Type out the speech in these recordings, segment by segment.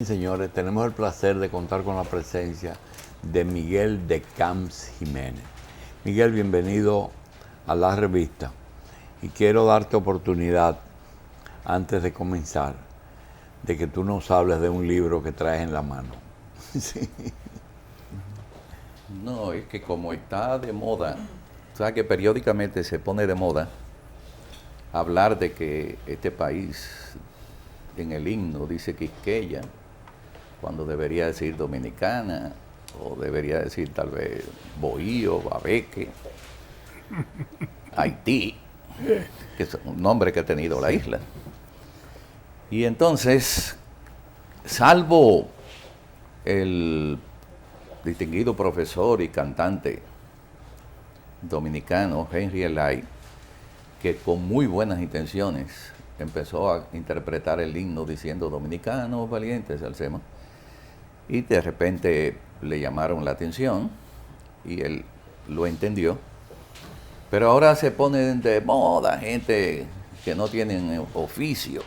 Señores, tenemos el placer de contar con la presencia de Miguel de Camps Jiménez. Miguel, bienvenido a la revista y quiero darte oportunidad, antes de comenzar, de que tú nos hables de un libro que traes en la mano. Sí. No, es que como está de moda, o sea que periódicamente se pone de moda hablar de que este país en el himno dice Quisqueya, cuando debería decir Dominicana, o debería decir tal vez Bohío, Babeque, Haití, que es un nombre que ha tenido la isla. Y entonces, salvo el distinguido profesor y cantante dominicano Henry Elay, que con muy buenas intenciones empezó a interpretar el himno diciendo dominicanos valientes, alcemos, y de repente le llamaron la atención y él lo entendió. Pero ahora se ponen de moda gente que no tienen oficio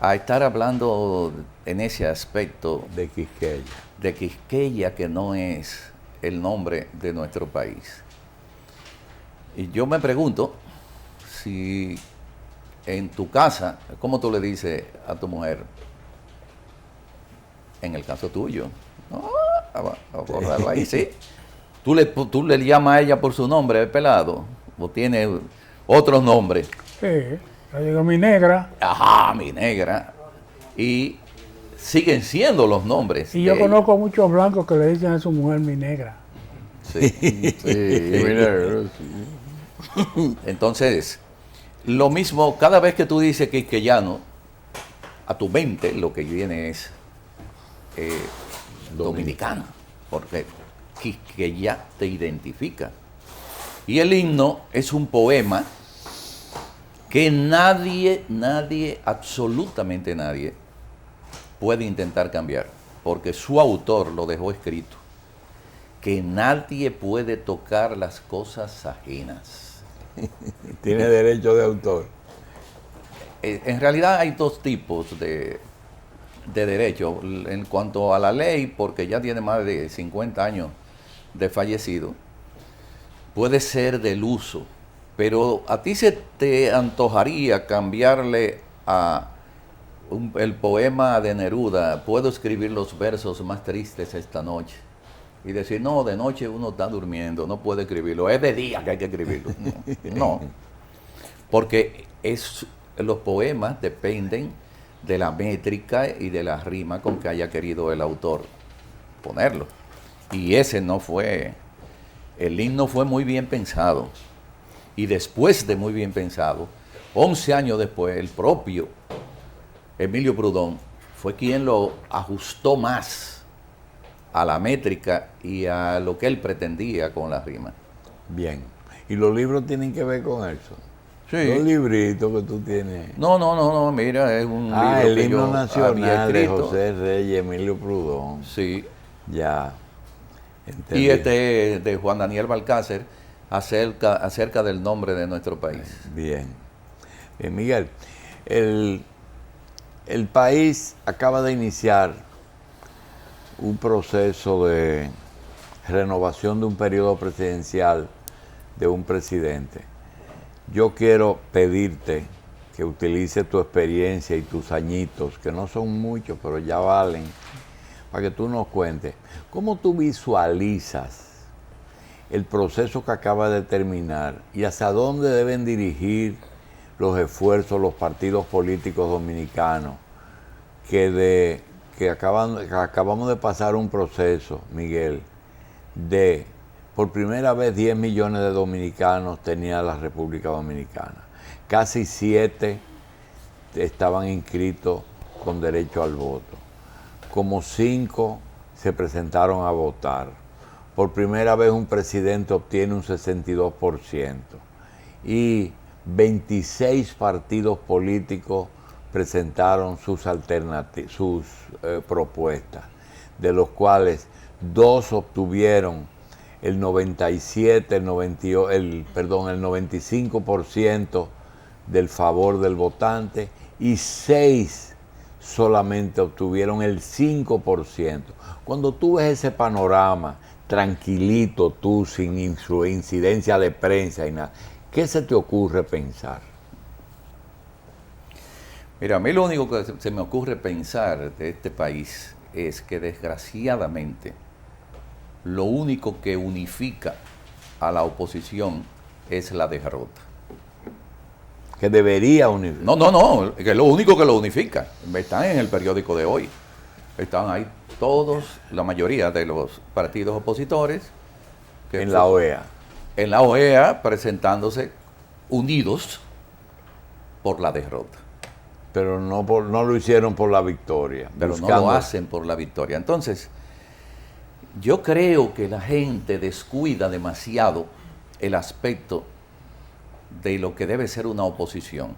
a estar hablando en ese aspecto De Quisqueya. de Quisqueya, que no es el nombre de nuestro país. Y yo me pregunto si en tu casa, ¿cómo tú le dices a tu mujer? En el caso tuyo, no, vamos a acordarlo ahí, sí. Tú le llamas a ella por su nombre, el pelado, o tiene otros nombres. Sí, yo digo mi negra. Ajá, mi negra. Y siguen siendo los nombres. Y yo de conozco muchos blancos que le dicen a su mujer mi negra. ella. Sí, sí. Entonces, lo mismo, cada vez que tú dices quisqueyano, a tu mente lo que viene es dominicano, porque Quisqueya te identifica. Y el himno es un poema que nadie, absolutamente nadie, puede intentar cambiar, porque su autor lo dejó escrito, que nadie puede tocar las cosas ajenas. Tiene derecho de autor. En realidad hay dos tipos de derecho. En cuanto a la ley, porque ya tiene más de 50 años de fallecido, puede ser del uso, pero a ti se te antojaría cambiarle a el poema de Neruda, puedo escribir los versos más tristes esta noche, y decir, no, de noche uno está durmiendo, no puede escribirlo, es de día que hay que escribirlo. No, porque los poemas dependen de la métrica y de la rima con que haya querido el autor ponerlo. Y ese no fue, el himno fue muy bien pensado. Y después de muy bien pensado, 11 años después, el propio Emilio Prudón fue quien lo ajustó más a la métrica y a lo que él pretendía con la rima. Bien. ¿Y los libros tienen que ver con eso? Sí. Los libritos que tú tienes. No, mira, es un libro El que himno yo había nacional de escrito. José Reyes, Emilio Prudón. Sí. Ya. Entendí. Y este de Juan Daniel Balcácer acerca del nombre de nuestro país. Bien. Bien, Miguel, el país acaba de iniciar un proceso de renovación de un periodo presidencial de un presidente. Yo quiero pedirte que utilices tu experiencia y tus añitos, que no son muchos, pero ya valen, para que tú nos cuentes cómo tú visualizas el proceso que acaba de terminar y hacia dónde deben dirigir los esfuerzos los partidos políticos dominicanos que acabamos de pasar un proceso, Miguel, de por primera vez 10 millones de dominicanos tenía la República Dominicana. Casi 7 estaban inscritos con derecho al voto. Como 5 se presentaron a votar. Por primera vez un presidente obtiene un 62%. Y 26 partidos políticos presentaron sus propuestas, de los cuales 2 obtuvieron el 95% del favor del votante y 6 solamente obtuvieron el 5%. Cuando tú ves ese panorama, tranquilito tú, sin incidencia de prensa y nada, ¿qué se te ocurre pensar? Mira, a mí lo único que se me ocurre pensar de este país es que desgraciadamente lo único que unifica a la oposición es la derrota. Que debería unir. No, que es lo único que lo unifica. Están en el periódico de hoy. Están ahí todos, la mayoría de los partidos opositores. En la OEA. En la OEA presentándose unidos por la derrota. Pero no lo hicieron por la victoria. Pero no lo hacen por la victoria. Entonces, yo creo que la gente descuida demasiado el aspecto de lo que debe ser una oposición.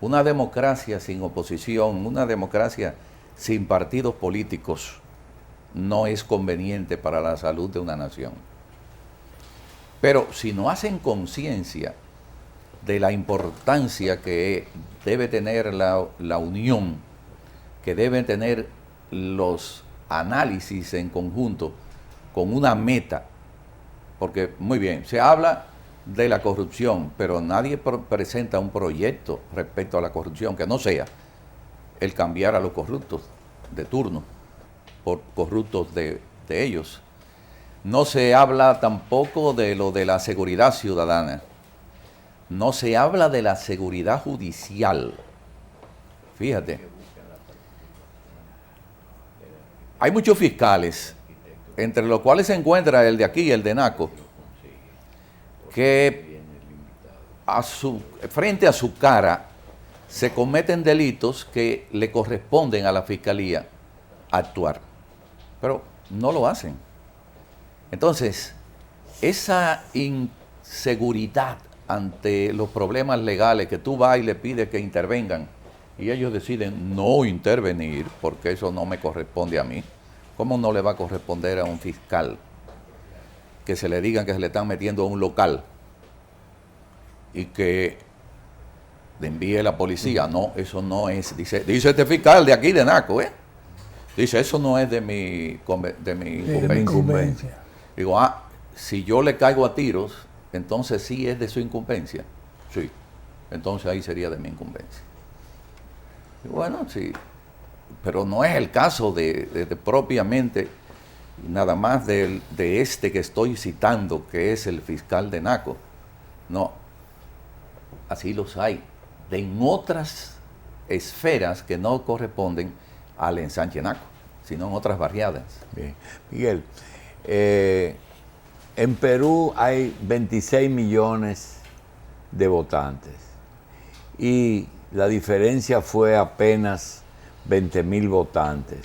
Una democracia sin oposición, una democracia sin partidos políticos, no es conveniente para la salud de una nación. Pero si no hacen conciencia de la importancia que debe tener la unión, que deben tener los análisis en conjunto con una meta, porque muy bien, se habla de la corrupción, pero nadie presenta un proyecto respecto a la corrupción que no sea el cambiar a los corruptos de turno por corruptos de ellos. No se habla tampoco de lo de la seguridad ciudadana. No se habla de la seguridad judicial. Fíjate. Hay muchos fiscales, entre los cuales se encuentra el de aquí y el de Naco, que frente a su cara se cometen delitos que le corresponden a la fiscalía actuar, pero no lo hacen. Entonces, esa inseguridad ante los problemas legales que tú vas y le pides que intervengan y ellos deciden no intervenir porque eso no me corresponde a mí, ¿cómo no le va a corresponder a un fiscal que se le digan que se le están metiendo a un local y que le envíe la policía? No, eso no es, dice este fiscal de aquí de Naco, dice, eso no es de mi incumbencia. Digo, si yo le caigo a tiros, entonces sí es de su incumbencia. Sí, entonces ahí sería de mi incumbencia. Y bueno, sí, pero no es el caso de propiamente, nada más de este que estoy citando, que es el fiscal de Naco. No, así los hay, en otras esferas que no corresponden al ensanche Naco, sino en otras barriadas. Bien. Miguel, en Perú hay 26 millones de votantes y la diferencia fue apenas 20,000 votantes.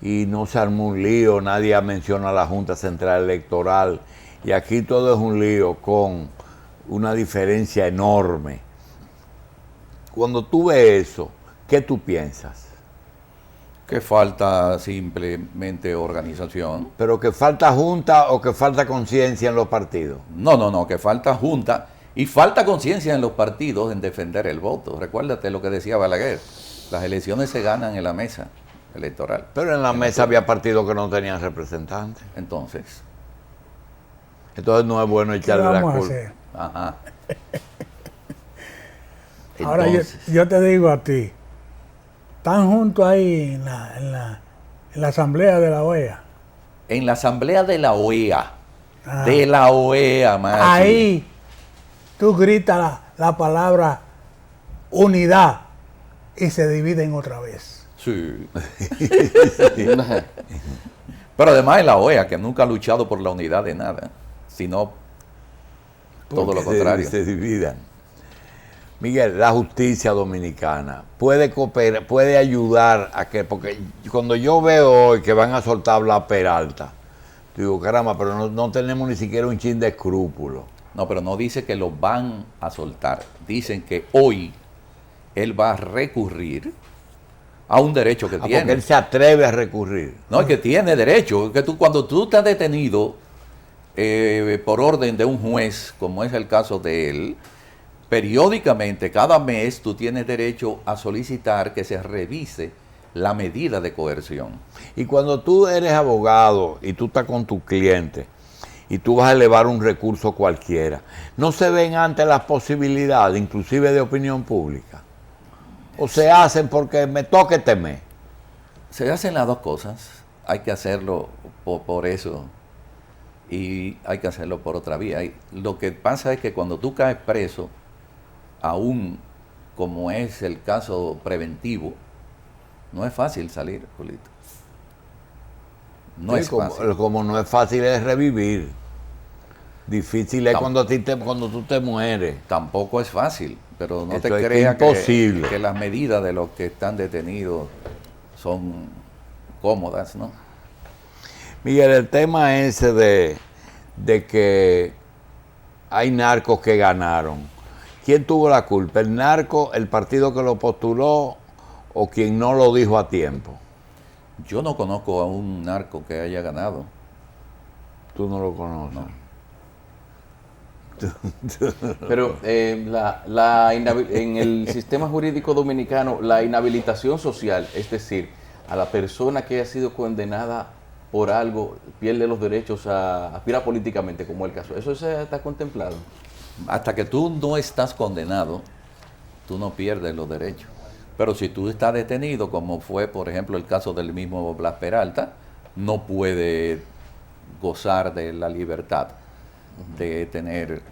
Y no se armó un lío, nadie menciona a la Junta Central Electoral. Y aquí todo es un lío con una diferencia enorme. Cuando tú ves eso, ¿qué tú piensas? Que falta simplemente organización. ¿Pero que falta junta o que falta conciencia en los partidos? No, que falta junta y falta conciencia en los partidos en defender el voto. Recuérdate lo que decía Balaguer, las elecciones se ganan en la mesa electoral. Pero en la mesa había partidos que no tenían representantes. Entonces no es bueno echarle la culpa. Ajá. Ahora yo te digo a ti, están juntos ahí en la asamblea de la OEA. En la asamblea de la OEA. De la OEA, macho. Ahí tú gritas la palabra unidad y se dividen otra vez. Sí. Pero además en la OEA, que nunca ha luchado por la unidad de nada, sino todo lo contrario. Se dividan. Miguel, la justicia dominicana puede cooperar, puede ayudar a que, porque cuando yo veo hoy que van a soltar la Peralta, digo, caramba, pero no tenemos ni siquiera un chin de escrúpulo. No, pero no dice que lo van a soltar. Dicen que hoy él va a recurrir a un derecho que tiene. Porque él se atreve a recurrir. No, es que tiene derecho. Que cuando tú estás detenido por orden de un juez, como es el caso de él, periódicamente, cada mes, tú tienes derecho a solicitar que se revise la medida de coerción. Y cuando tú eres abogado y tú estás con tu cliente y tú vas a elevar un recurso cualquiera, ¿no se ven antes las posibilidades, inclusive de opinión pública? ¿O se hacen porque me toque temer? Se hacen las dos cosas. Hay que hacerlo por eso y hay que hacerlo por otra vía. Lo que pasa es que cuando tú caes preso, aún como es el caso preventivo, no es fácil salir, Julito. No Sí, es fácil. como no es fácil es revivir. Difícil es cuando tú te mueres. Tampoco es fácil, pero no Esto te es creas imposible. que las medidas de los que están detenidos son cómodas, ¿no? Miguel, el tema ese de que hay narcos que ganaron. ¿Quién tuvo la culpa? ¿El narco, el partido que lo postuló o quien no lo dijo a tiempo? Yo no conozco a un narco que haya ganado. Tú no lo conoces. No. Pero en el sistema jurídico dominicano, la inhabilitación social, es decir, a la persona que haya sido condenada por algo, pierde los derechos a aspirar políticamente, como el caso. ¿Eso está contemplado? Hasta que tú no estás condenado, tú no pierdes los derechos. Pero si tú estás detenido, como fue, por ejemplo, el caso del mismo Blas Peralta, no puede gozar de la libertad de tener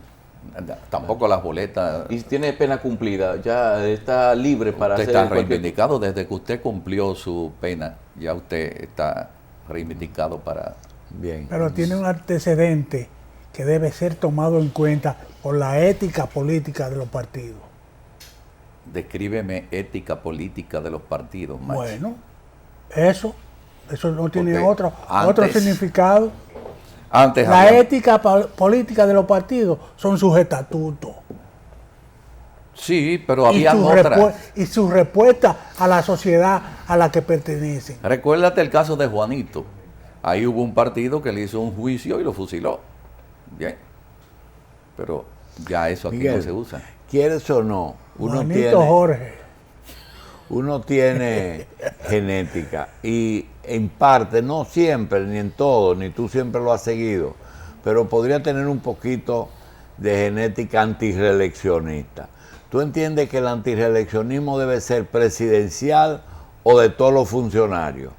tampoco las boletas. Y tiene pena cumplida, ya está libre para Usted hacer está cualquier- reivindicado desde que usted cumplió su pena, ya usted está reivindicado para... Bien. Pero tiene un antecedente que debe ser tomado en cuenta por la ética política de los partidos. Descríbeme ética política de los partidos, Max. Bueno, eso no tiene Porque otro antes- significado. Antes La había- ética política de los partidos son sus estatutos Sí, pero había otras. y su respuesta a la sociedad a la que pertenecen. Recuérdate el caso de Juanito. Ahí hubo un partido que le hizo un juicio y lo fusiló. Bien. Pero ya eso aquí Miguel, no se usa. ¿quieres o no? Juanito Jorge. Uno tiene genética y en parte, no siempre, ni en todo, ni tú siempre lo has seguido, pero podría tener un poquito de genética antirreeleccionista. ¿Tú entiendes que el antirreeleccionismo debe ser presidencial o de todos los funcionarios?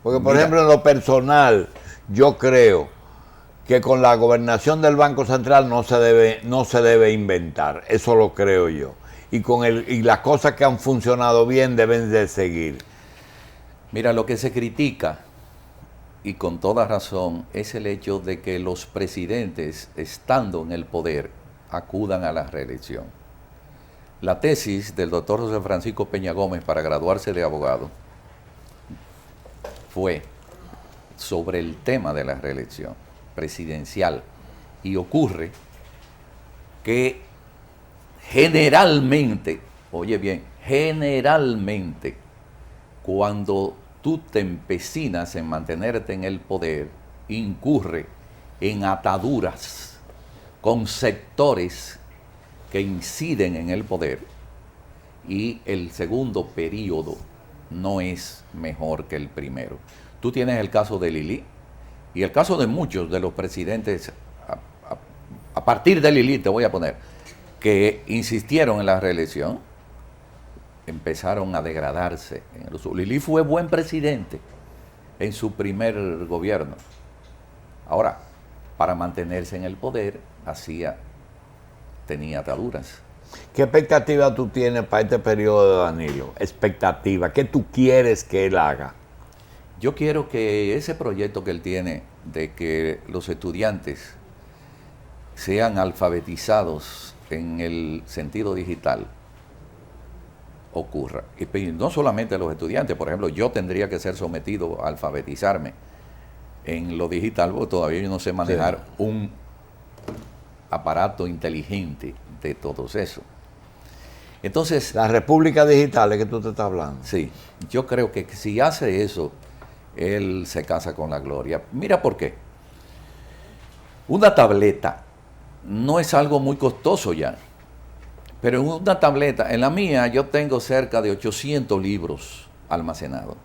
Porque, por Mira. ejemplo, en lo personal, yo creo que con la gobernación del Banco Central no se debe inventar. Eso lo creo yo. Y las cosas que han funcionado bien deben de seguir. Mira, lo que se critica, y con toda razón, es el hecho de que los presidentes, estando en el poder, acudan a la reelección. La tesis del doctor José Francisco Peña Gómez para graduarse de abogado fue sobre el tema de la reelección presidencial. Y ocurre que generalmente, oye bien, generalmente, cuando tú te empecinas en mantenerte en el poder, incurre en ataduras con sectores que inciden en el poder y el segundo periodo no es mejor que el primero. Tú tienes el caso de Lili y el caso de muchos de los presidentes, a partir de Lili te voy a poner, que insistieron en la reelección, empezaron a degradarse en el uso. Lili fue buen presidente en su primer gobierno. Ahora, para mantenerse en el poder, tenía ataduras. ¿Qué expectativa tú tienes para este periodo de Danilo? Expectativa. ¿Qué tú quieres que él haga? Yo quiero que ese proyecto que él tiene de que los estudiantes sean alfabetizados en el sentido digital ocurra. Y no solamente los estudiantes, por ejemplo, yo tendría que ser sometido a alfabetizarme en lo digital, porque todavía yo no sé manejar un aparato inteligente de todos eso. Entonces, La República Digital es que tú te estás hablando. sí, yo creo que si hace eso, él se casa con la gloria. Mira por qué. Una tableta no es algo muy costoso ya, Pero en una tableta, en la mía yo tengo cerca de 800 libros almacenados.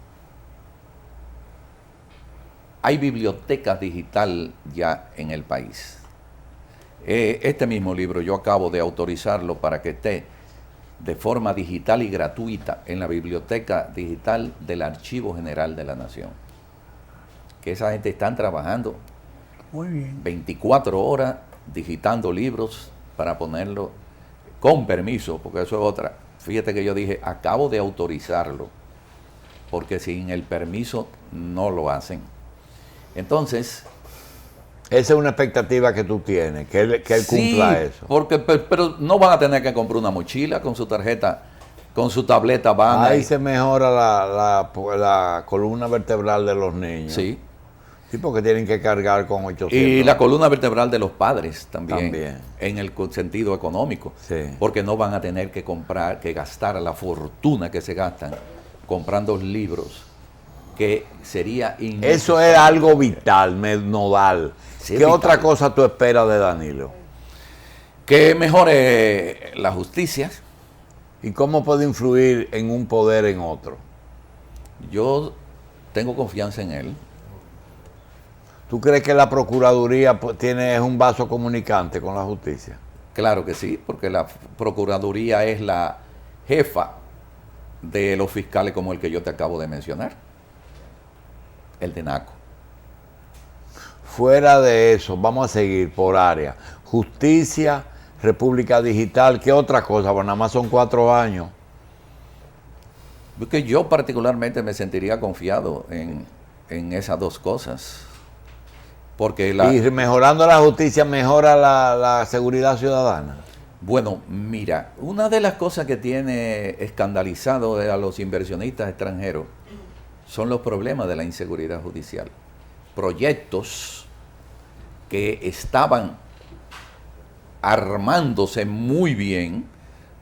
Hay biblioteca digital ya en el país. Este mismo libro yo acabo de autorizarlo para que esté de forma digital y gratuita en la biblioteca digital del Archivo General de la Nación. Que esa gente están trabajando Muy bien. 24 horas digitando libros para ponerlo con permiso, porque eso es otra. Fíjate que yo dije, acabo de autorizarlo, porque sin el permiso no lo hacen. Entonces, Esa es una expectativa que tú tienes, que él sí, cumpla eso. porque, pero no van a tener que comprar una mochila con su tarjeta, con su tableta, van Ahí se mejora la columna vertebral de los niños. Sí. Sí, porque tienen que cargar con 800. Y la columna vertebral de los padres también, También. en el sentido económico, Sí. porque no van a tener que comprar, que gastar la fortuna que se gastan comprando libros, que sería innecesario. Eso es algo vital, nodal. Sí, ¿Qué vital. otra cosa tú esperas de Danilo? Que mejore la justicia. ¿Y cómo puede influir en un poder en otro? Yo tengo confianza en él. ¿Tú crees que la Procuraduría es un vaso comunicante con la justicia? Claro que sí, porque la Procuraduría es la jefa de los fiscales como el que yo te acabo de mencionar, el de Naco. Fuera de eso, vamos a seguir por área. Justicia, República Digital, ¿qué otra cosa? Bueno, nada más son 4 años. Porque yo particularmente me sentiría confiado en esas dos cosas. Porque Y mejorando la justicia, mejora la seguridad ciudadana. bueno, mira, una de las cosas que tiene escandalizado a los inversionistas extranjeros son los problemas de la inseguridad judicial. Proyectos que estaban armándose muy bien,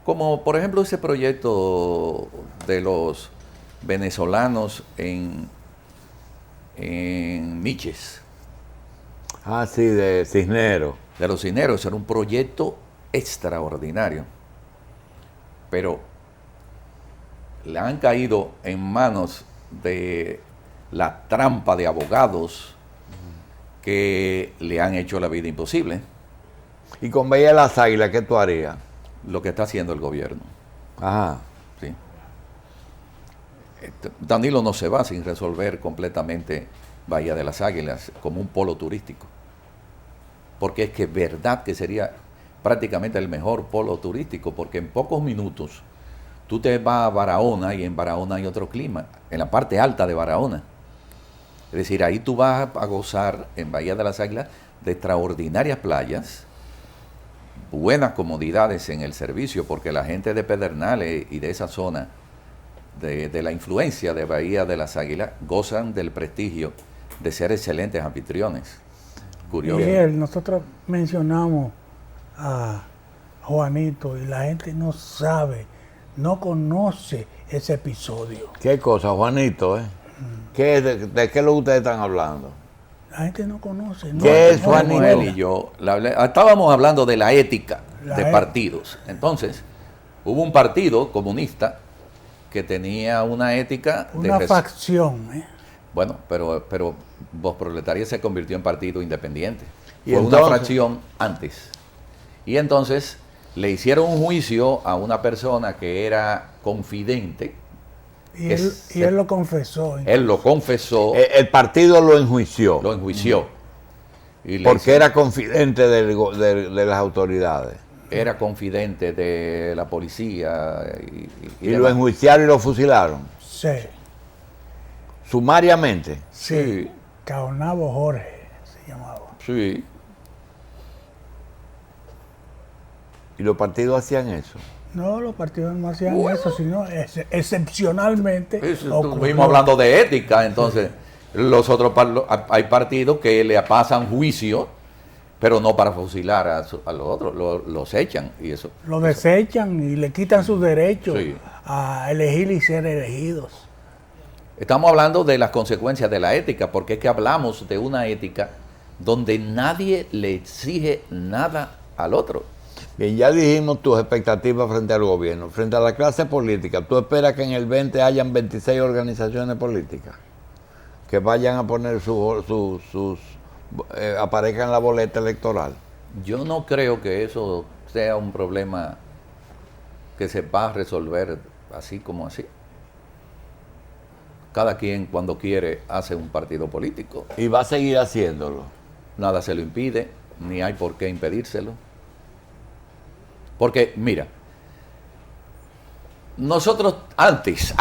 como por ejemplo ese proyecto de los venezolanos en Miches, Ah, sí, de Cisneros. de los Cisneros. Era un proyecto extraordinario, pero le han caído en manos de la trampa de abogados que le han hecho la vida imposible, Y con Bahía de las Águilas, ¿qué tú harías? lo que está haciendo el gobierno. Ajá. ¿Sí? Danilo no se va sin resolver completamente Bahía de las Águilas como un polo turístico, porque es que es verdad que sería prácticamente el mejor polo turístico, porque en pocos minutos tú te vas a Barahona y en Barahona hay otro clima, en la parte alta de Barahona. Es decir, ahí tú vas a gozar en Bahía de las Águilas de extraordinarias playas, buenas comodidades en el servicio, porque la gente de Pedernales y de esa zona, de la influencia de Bahía de las Águilas, gozan del prestigio de ser excelentes anfitriones. Curioso. Miguel, nosotros mencionamos a Juanito y la gente no sabe, no conoce ese episodio. ¿Qué cosa, Juanito? ¿De qué lo ustedes están hablando? La gente no conoce. No, ¿Qué es no Juanito? recuerda. Él y yo estábamos hablando de la ética La de ética. partidos. Entonces, hubo un partido comunista que tenía una ética de Una facción, ¿eh? bueno, pero Voz Proletaria se convirtió en partido independiente. ¿Y Fue una entonces? fracción antes. Y entonces le hicieron un juicio a una persona que era confidente. Y él lo confesó. Él lo confesó, El partido lo enjuició lo enjuició. Y le porque hicieron- era confidente de las autoridades. era confidente de la policía. Y lo enjuiciaron y lo fusilaron. Sí, Sumariamente. Sí, Caonabo Jorge se llamaba. sí. Y los partidos hacían eso. No, los partidos no hacían Bueno. eso, sino excepcionalmente. ocurrió. Estuvimos hablando de ética, entonces los otros hay partidos que le pasan juicio, pero no para fusilar a los otros, los echan y eso. Lo desechan y le quitan sus derechos Sí. a elegir y ser elegidos. Estamos hablando de las consecuencias de la ética, porque es que hablamos de una ética donde nadie le exige nada al otro. Bien, ya dijimos tus expectativas frente al gobierno. Frente a la clase política, ¿tú esperas que en el 20 hayan 26 organizaciones políticas que vayan a poner aparezcan en la boleta electoral? Yo no creo que eso sea un problema que se va a resolver así como así. Cada quien cuando quiere hace un partido político. Y va a seguir haciéndolo. Nada se lo impide, ni hay por qué impedírselo. Porque, mira, nosotros antes,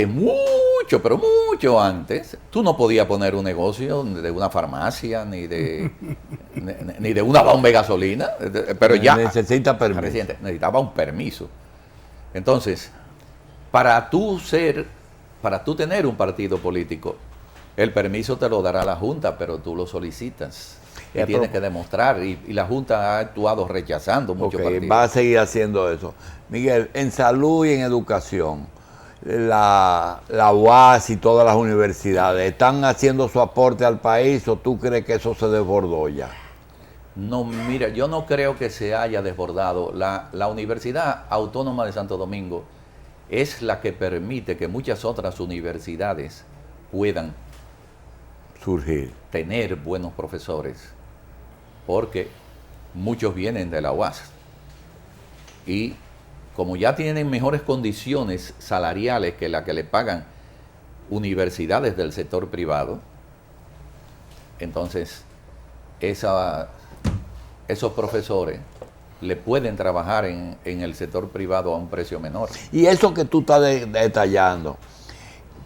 mucho, pero mucho antes, tú no podías poner un negocio de una farmacia, ni de una bomba de gasolina, pero ya necesita permiso. Necesitaba un permiso. Entonces, para tú tener un partido político, el permiso te lo dará la Junta, pero tú lo solicitas. Y tienes que demostrar, y la Junta ha actuado rechazando muchos partidos. Va a seguir haciendo eso. Miguel, en salud y en educación, la UAS y todas las universidades, ¿están haciendo su aporte al país o tú crees que eso se desbordó ya? No, mira, yo no creo que se haya desbordado. La Universidad Autónoma de Santo Domingo es la que permite que muchas otras universidades puedan surgir, tener buenos profesores, porque muchos vienen de la UAS y como ya tienen mejores condiciones salariales que la que le pagan universidades del sector privado, entonces esos profesores le pueden trabajar en el sector privado a un precio menor. Y eso que tú estás detallando,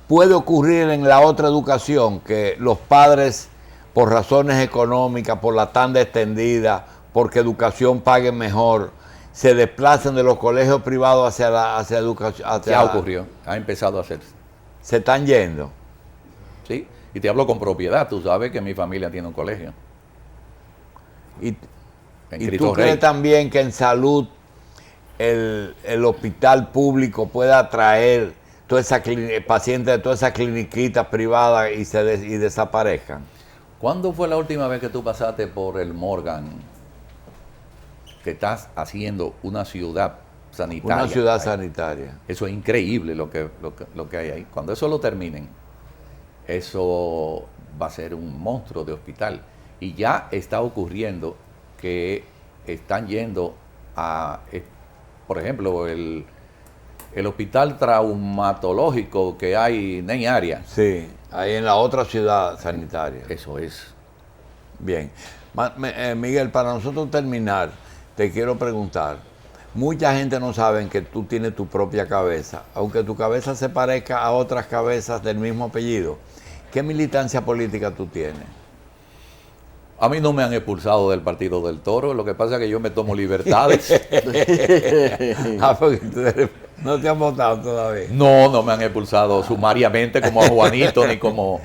puede ocurrir en la otra educación, que los padres, por razones económicas, por la tanda extendida, porque educación pague mejor, se desplacen de los colegios privados hacia educación. Ya ocurrió, ha empezado a hacerse. Se están yendo. Sí, y te hablo con propiedad, tú sabes que mi familia tiene un colegio. ¿Y tú crees también que en salud el hospital público pueda atraer pacientes de todas esas cliniquitas privadas y desaparezcan? ¿Cuándo fue la última vez que tú pasaste por el Morgan, que estás haciendo una ciudad sanitaria? Una ciudad sanitaria. Eso es increíble lo que hay ahí. Cuando eso lo terminen, eso va a ser un monstruo de hospital. Y ya está ocurriendo que están yendo a, por ejemplo, el hospital traumatológico que hay en área. Sí, ahí en la otra ciudad sanitaria. Eso es. Bien. Miguel, para nosotros terminar, te quiero preguntar, mucha gente no sabe que tú tienes tu propia cabeza, aunque tu cabeza se parezca a otras cabezas del mismo apellido. ¿Qué militancia política tú tienes? A mí no me han expulsado del Partido del Toro, lo que pasa es que yo me tomo libertades. Porque no te han votado todavía. No me han expulsado sumariamente como a Juanito, ni como...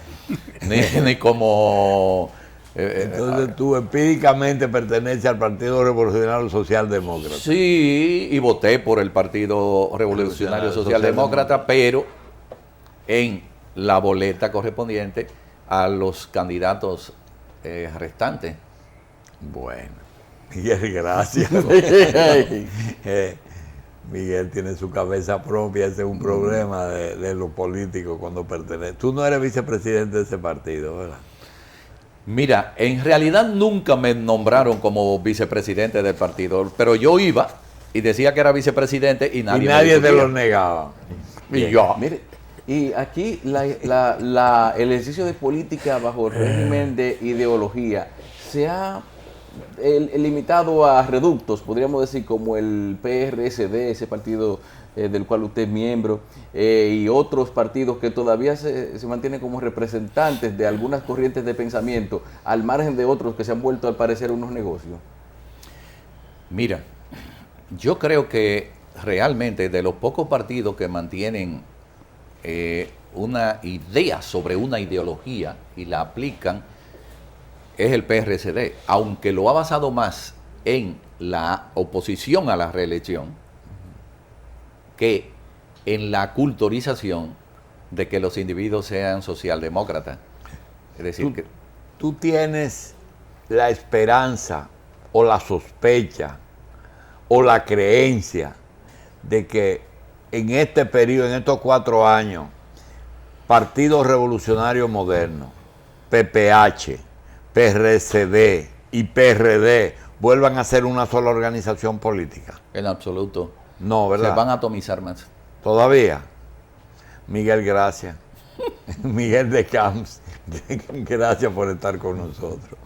Entonces tú empíricamente perteneces al Partido Revolucionario Socialdemócrata. Sí, y voté por el Partido Revolucionario Socialdemócrata, pero en la boleta correspondiente a los candidatos restantes. Bueno, Miguel, gracias. Miguel tiene su cabeza propia, ese es un problema de los políticos cuando pertenece. Tú no eres vicepresidente de ese partido, ¿verdad? Mira, en realidad nunca me nombraron como vicepresidente del partido, pero yo iba y decía que era vicepresidente y nadie te lo negaba. Y yo. Mire, y aquí el ejercicio de política bajo el régimen de ideología se ha limitado a reductos, podríamos decir, como el PRSD, ese partido del cual usted es miembro, y otros partidos que todavía se mantienen como representantes de algunas corrientes de pensamiento, al margen de otros que se han vuelto al parecer unos negocios. Mira, yo creo que realmente de los pocos partidos que mantienen una idea sobre una ideología y la aplican es el PRSD, aunque lo ha basado más en la oposición a la reelección que en la culturización de que los individuos sean socialdemócratas. Es decir, tú tienes la esperanza o la sospecha o la creencia de que en este periodo, en estos 4 años, Partido Revolucionario Moderno, PPH, PRCD y PRD vuelvan a ser una sola organización política? En absoluto. No, ¿verdad? Se van a atomizar más. Todavía. Miguel, gracias. Miguel de Camps, gracias por estar con nosotros.